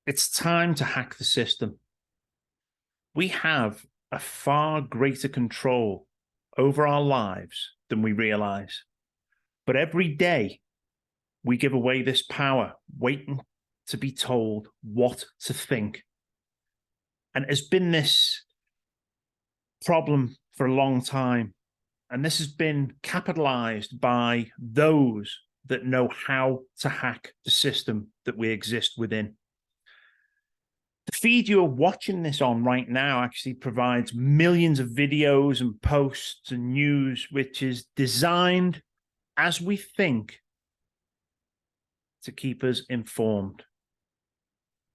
It's time to hack the system. We have a far greater control over our lives than we realize. But every day we give away this power, waiting to be told what to think. And it has been this problem for a long time. And this has been capitalized by those that know how to hack the system that we exist within. The feed you're watching this on right now actually provides millions of videos and posts and news, which is designed, as we think, to keep us informed.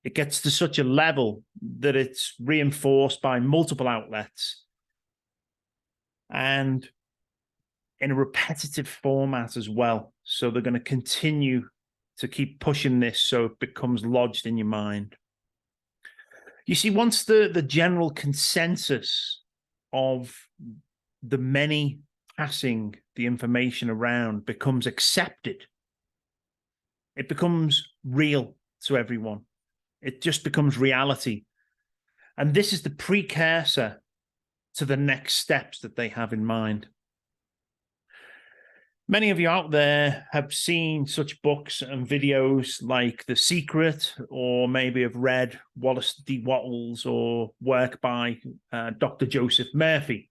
It gets to such a level that it's reinforced by multiple outlets and in a repetitive format as well. So they're going to continue to keep pushing this so it becomes lodged in your mind. You see, once the general consensus of the many passing the information around becomes accepted, it becomes real to everyone. It just becomes reality. And this is the precursor to the next steps that they have in mind. Many of you out there have seen such books and videos like The Secret, or maybe have read Wallace D. Wattles or work by Dr. Joseph Murphy,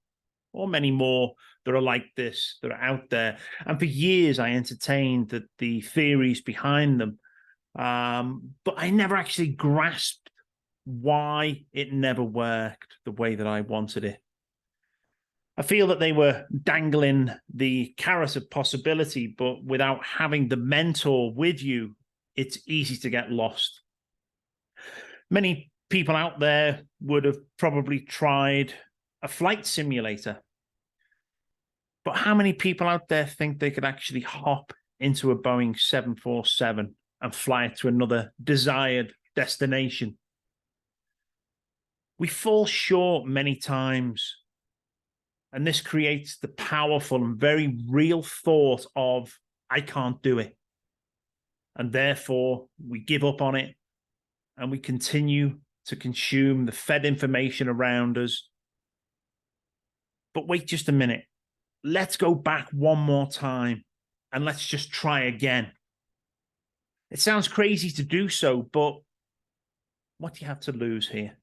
or many more that are like this, that are out there. And for years, I entertained the theories behind them, but I never actually grasped why it never worked the way that I wanted it. I feel that they were dangling the carrot of possibility, but without having the mentor with you, it's easy to get lost. Many people out there would have probably tried a flight simulator. But how many people out there think they could actually hop into a Boeing 747 and fly it to another desired destination? We fall short many times. And this creates the powerful and very real thought of, I can't do it. And therefore, we give up on it and we continue to consume the fed information around us. But wait just a minute. Let's go back one more time and let's just try again. It sounds crazy to do so, but what do you have to lose here?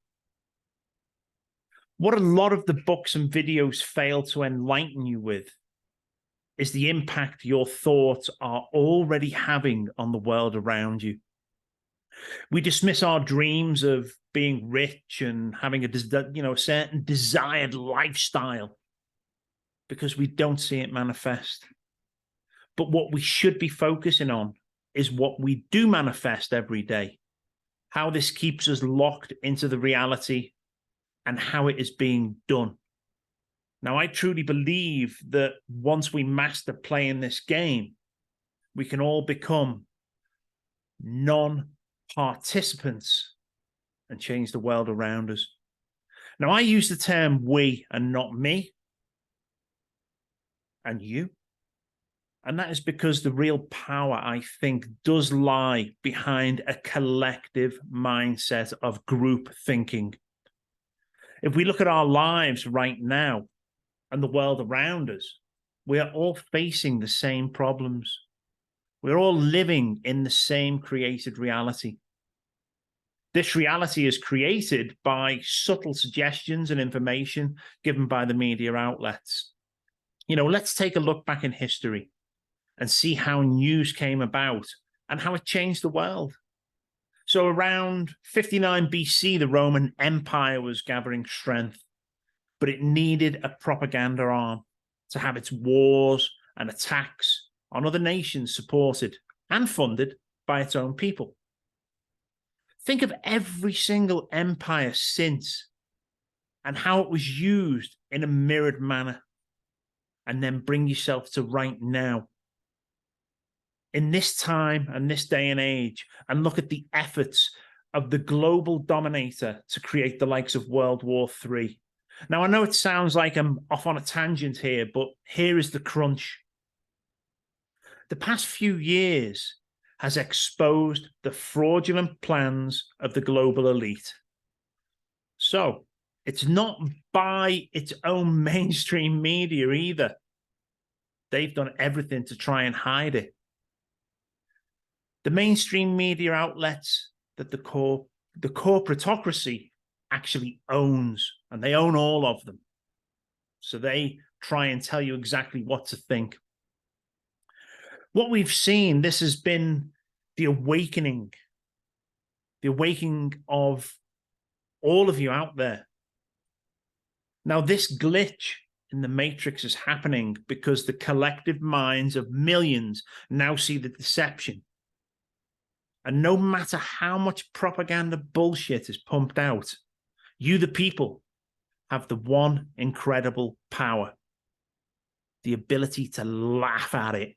What a lot of the books and videos fail to enlighten you with is the impact your thoughts are already having on the world around you. We dismiss our dreams of being rich and having a certain desired lifestyle because we don't see it manifest. But what we should be focusing on is what we do manifest every day, how this keeps us locked into the reality and how it is being done. Now, I truly believe that once we master playing this game, we can all become non-participants and change the world around us. Now, I use the term we and not me and you. And that is because the real power, I think, does lie behind a collective mindset of group thinking. If we look at our lives right now and the world around us, we are all facing the same problems. We're all living in the same created reality. This reality is created by subtle suggestions and information given by the media outlets. Let's take a look back in history and see how news came about and how it changed the world. So around 59 BC, the Roman Empire was gathering strength, but it needed a propaganda arm to have its wars and attacks on other nations supported and funded by its own people. Think of every single empire since and how it was used in a mirrored manner, and then bring yourself to right now. In this time and this day and age, and look at the efforts of the global dominator to create the likes of World War III. Now, I know it sounds like I'm off on a tangent here, but here is the crunch. The past few years has exposed the fraudulent plans of the global elite. So it's not by its own mainstream media either. They've done everything to try and hide it. The mainstream media outlets that the corporatocracy actually owns, and they own all of them. So they try and tell you exactly what to think. What we've seen, this has been the awakening of all of you out there. Now, this glitch in the matrix is happening because the collective minds of millions now see the deception. And no matter how much propaganda bullshit is pumped out, you, the people, have the one incredible power: the ability to laugh at it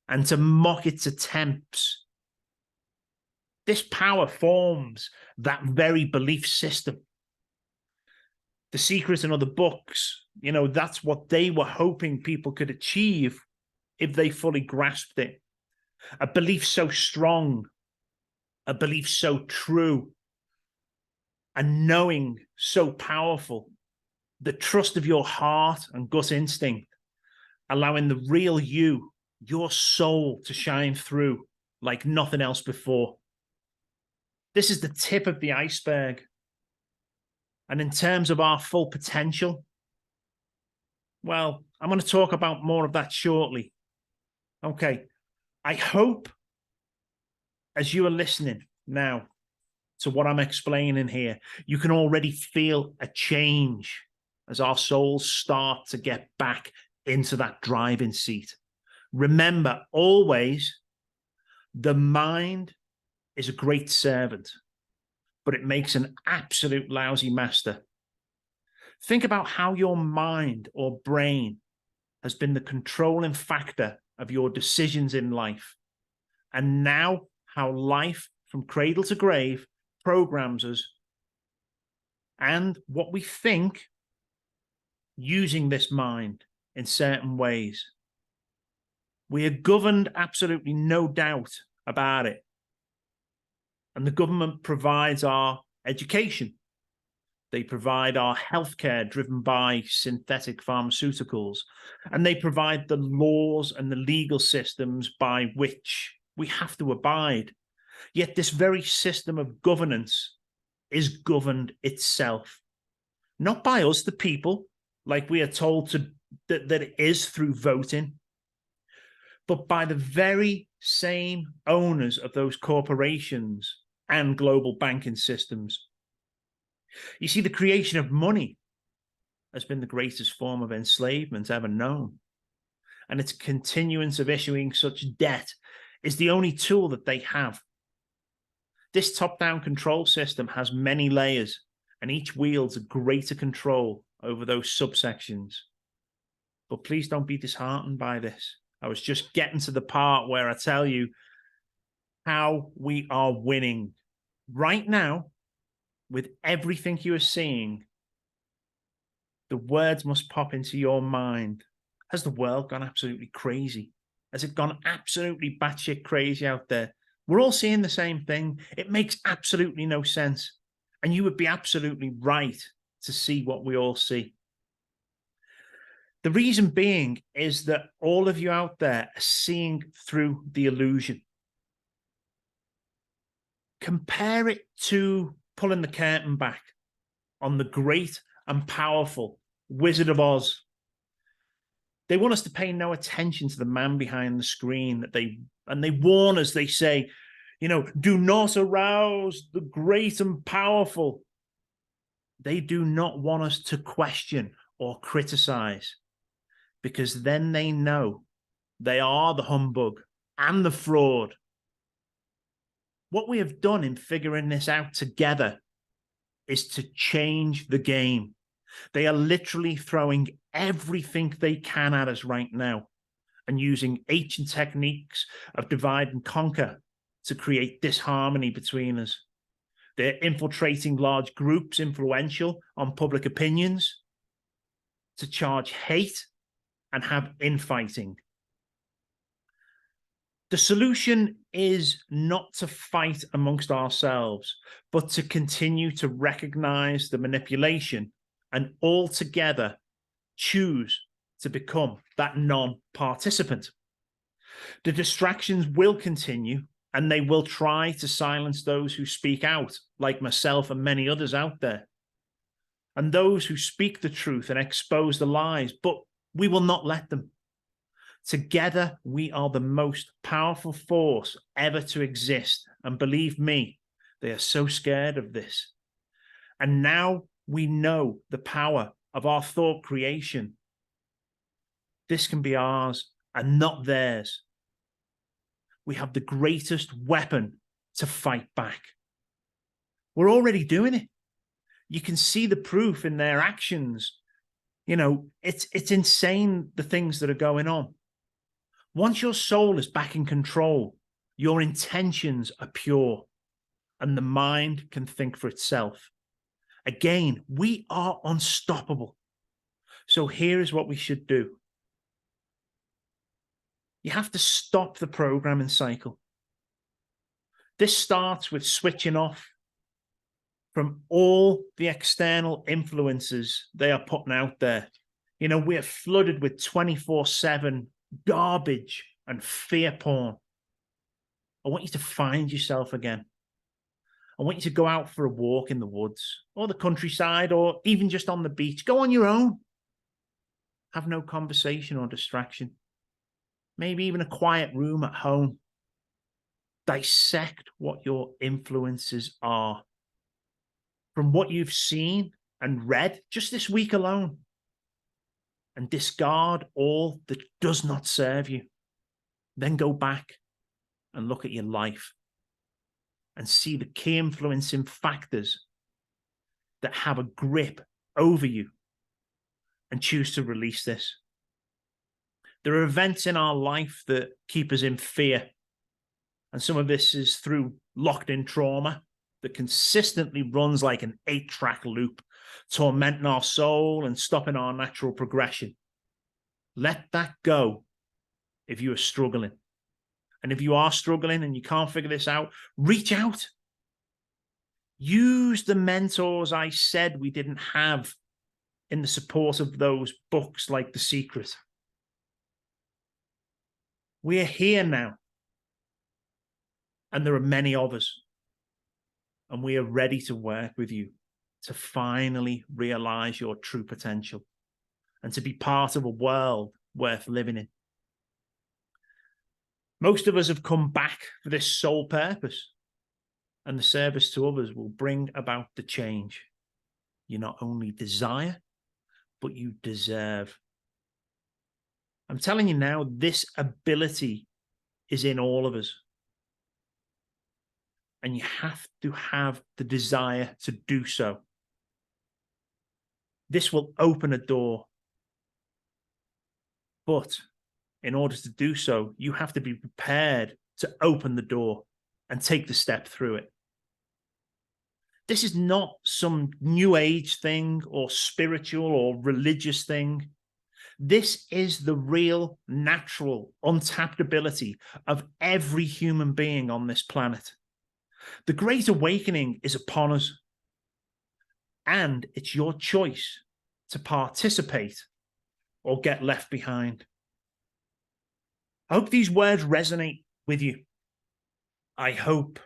and to mock its attempts. This power forms that very belief system. The Secret and other books, that's what they were hoping people could achieve if they fully grasped it. A belief so strong, a belief so true, a knowing so powerful, the trust of your heart and gut instinct, allowing the real you, your soul, to shine through like nothing else before. This is the tip of the iceberg. And in terms of our full potential, well, I'm going to talk about more of that shortly. Okay, I hope as you are listening now to what I'm explaining here, you can already feel a change as our souls start to get back into that driving seat. Remember, always, the mind is a great servant, but it makes an absolute lousy master. Think about how your mind or brain has been the controlling factor of your decisions in life, and now how life from cradle to grave programs us and what we think using this mind in certain ways. We are governed, absolutely no doubt about it. And the government provides our education. They provide our healthcare driven by synthetic pharmaceuticals. And they provide the laws and the legal systems by which we have to abide. Yet this very system of governance is governed itself. Not by us, the people, like we are told that it is through voting, but by the very same owners of those corporations and global banking systems. You see, the creation of money has been the greatest form of enslavement ever known. And its continuance of issuing such debt is the only tool that they have. This top-down control system has many layers, and each wields a greater control over those subsections. But please don't be disheartened by this. I was just getting to the part where I tell you how we are winning. Right now, with everything you are seeing, the words must pop into your mind. Has the world gone absolutely crazy? Has it gone absolutely batshit crazy out there? We're all seeing the same thing. It makes absolutely no sense. And you would be absolutely right to see what we all see. The reason being is that all of you out there are seeing through the illusion. Compare it to pulling the curtain back on the great and powerful Wizard of Oz. They want us to pay no attention to the man behind the screen, and they warn us, they say, do not arouse the great and powerful. They do not want us to question or criticize, because then they know they are the humbug and the fraud. What we have done in figuring this out together is to change the game. They are literally throwing everything they can at us right now and using ancient techniques of divide and conquer to create disharmony between us. They're infiltrating large groups influential on public opinions to charge hate and have infighting. The solution is not to fight amongst ourselves, but to continue to recognize the manipulation and altogether choose to become that non-participant. The distractions will continue, and they will try to silence those who speak out, like myself and many others out there, and those who speak the truth and expose the lies, but we will not let them. Together, we are the most powerful force ever to exist, and believe me, they are so scared of this. And now we know the power of our thought creation. This can be ours and not theirs. We have the greatest weapon to fight back. We're already doing it. You can see the proof in their actions. You know, it's insane, the things that are going on. Once your soul is back in control, your intentions are pure and the mind can think for itself. Again, we are unstoppable. So here is what we should do. You have to stop the programming cycle. This starts with switching off from all the external influences they are putting out there. You know, we're flooded with 24/7 garbage and fear porn. I want you to find yourself again. I want you to go out for a walk in the woods or the countryside or even just on the beach. Go on your own. Have no conversation or distraction. Maybe even a quiet room at home. Dissect what your influences are. From what you've seen and read just this week alone. And discard all that does not serve you. Then go back and look at your life and see the key influencing factors that have a grip over you and choose to release this. There are events in our life that keep us in fear. And some of this is through locked-in trauma that consistently runs like an 8-track loop, tormenting our soul and stopping our natural progression. Let that go if you are struggling. And if you are struggling and you can't figure this out, reach out. Use the mentors I said we didn't have in the support of those books like The Secret. We are here now. And there are many of us. And we are ready to work with you to finally realize your true potential and to be part of a world worth living in. Most of us have come back for this sole purpose, and the service to others will bring about the change you not only desire, but you deserve. I'm telling you now, this ability is in all of us. And you have to have the desire to do so. This will open a door. But in order to do so, you have to be prepared to open the door and take the step through it. This is not some new age thing or spiritual or religious thing. This is the real, natural, untapped ability of every human being on this planet. The Great Awakening is upon us, and it's your choice to participate or get left behind. I hope these words resonate with you. I hope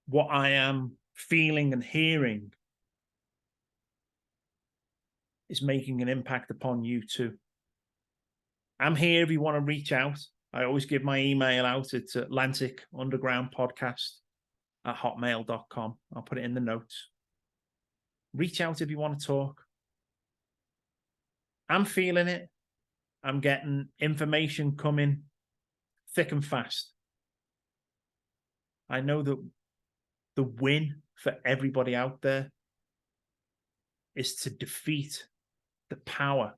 what I am feeling and hearing is making an impact upon you too. I'm here if you want to reach out. I always give my email out. It's Atlanticundergroundpodcast@hotmail.com. I'll put it in the notes. Reach out if you want to talk. I'm feeling it. I'm getting information coming thick and fast. I know that the win for everybody out there is to defeat the power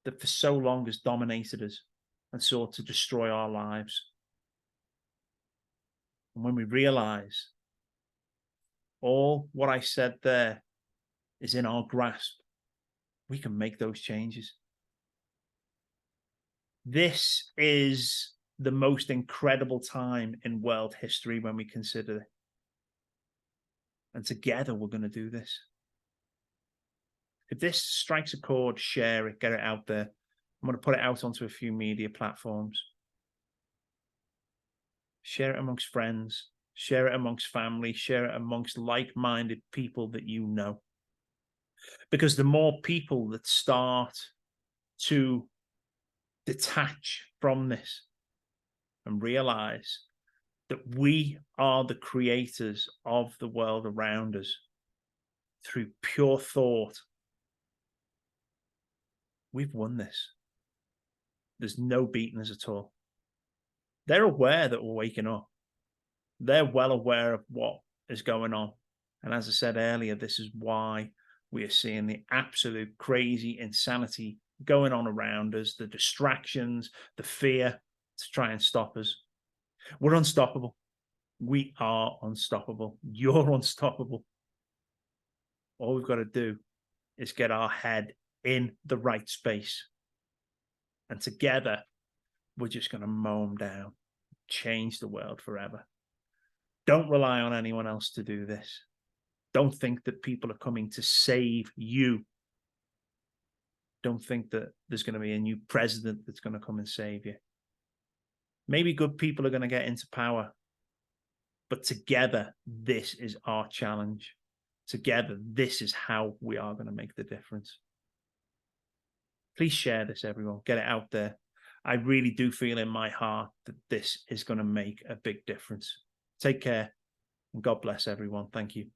that for so long has dominated us and sought to destroy our lives. And when we realize all what I said there is in our grasp, we can make those changes. This is the most incredible time in world history when we consider it. And together we're going to do this. If this strikes a chord, share it, get it out there. I'm going to put it out onto a few media platforms. Share it amongst friends, share it amongst family, share it amongst like-minded people that you know. Because the more people that start to detach from this and realize that we are the creators of the world around us through pure thought, we've won this. There's no beating us at all. They're aware that we're waking up. They're well aware of what is going on. And as I said earlier, this is why we are seeing the absolute crazy insanity going on around us, the distractions, the fear to try and stop us. We're unstoppable. We are unstoppable. You're unstoppable. All we've got to do is get our head in the right space. And together, we're just going to mow them down, change the world forever. Don't rely on anyone else to do this. Don't think that people are coming to save you. Don't think that there's going to be a new president that's going to come and save you. Maybe good people are going to get into power. But together, this is our challenge. Together, this is how we are going to make the difference. Please share this, everyone. Get it out there. I really do feel in my heart that this is going to make a big difference. Take care, and God bless everyone. Thank you.